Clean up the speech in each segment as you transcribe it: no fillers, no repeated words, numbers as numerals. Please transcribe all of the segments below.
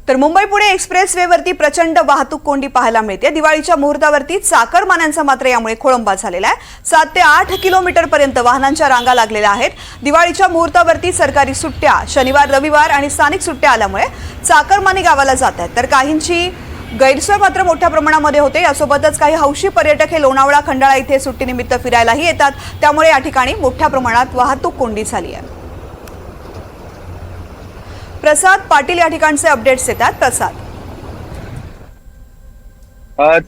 तर मुंबई पुणे एक्सप्रेसवेवरती प्रचंड वाहतूक कोंडी पाहायला मिळते। दिवाळीच्या मुहूर्तावरती चाकरमान्यांचा मात्र यामुळे खोळंबा झालेला आहे। 7 ते 8 किलोमीटर पर्यंत वाहनांच्या रांगा लागलेल्या आहेत। दिवाळीच्या मुहूर्तावरती सरकारी सुट्ट्या, शनिवार रविवार आणि स्थानिक सुट्ट्या आल्यामुळे चाकरमानी गावाला जात आहेत। तर काहींची गैरसोय मात्र मोठ्या प्रमाणामध्ये होते। यासोबतच काही हौशी पर्यटक हे लोणावळा खंडाळा इथे सुट्टीनिमित्त फिरायलाही येतात, त्यामुळे या ठिकाणी मोठ्या प्रमाणात वाहतूक कोंडी झाली आहे। प्रसाद पाटील या ठिकाणचे अपडेट्स देतात। प्रसाद,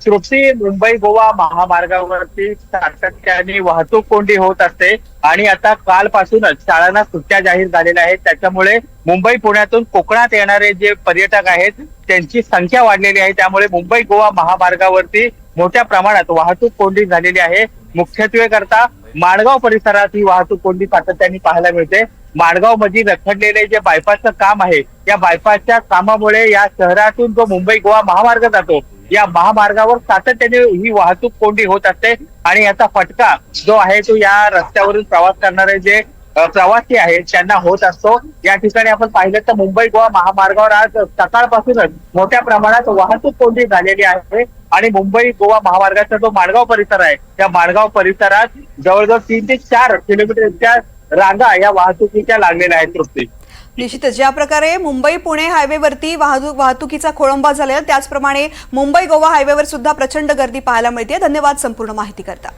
तृप्ती, मुंबई गोवा महामार्गावरती सातत्याने वाहतूक कोंडी होत असते आणि आता कालपासूनच शाळांना सुट्ट्या जाहीर झालेल्या आहेत। त्याच्यामुळे मुंबई पुण्यातून कोकणात येणारे जे पर्यटक आहेत त्यांची संख्या वाढलेली आहे। त्यामुळे मुंबई गोवा महामार्गावरती मोठ्या प्रमाणात वाहतूक कोंडी झालेली आहे। मुख्यत्वे करता माणगाव परिसरात ही वाहतूक कोंडी सातत्याने पाहायला मिळते। माणगाव मध्ये रखडलेले जे बायपासचं काम आहे, या बायपासच्या कामामुळे या शहरातून जो मुंबई गोवा महामार्ग जातो, या महामार्गावर सातत्याने ही वाहतूक कोंडी होत असते आणि याचा फटका जो आहे तो या रस्त्यावरून प्रवास करणारे जे प्रवासी आहेत त्यांना होत असतो। या ठिकाणी आपण पाहिलं तर मुंबई गोवा महामार्गावर आज सकाळपासूनच मोठ्या प्रमाणात वाहतूक कोंडी झालेली आहे आणि मुंबई गोवा महामार्गाचा जो माणगाव परिसर आहे, त्या माणगाव परिसरात जवळजवळ 3 ते 4 किलोमीटरच्या रांगा या वाहतुकीच्या लागलेल्या आहेत। तृप्ती, निश्चितच ज्या प्रकारे मुंबई पुणे हायवेवरती वाहतुकीचा खोळंबा झालेला, त्याचप्रमाणे मुंबई गोवा हायवेवर सुद्धा प्रचंड गर्दी पाहायला मिळते। धन्यवाद संपूर्ण माहिती करता।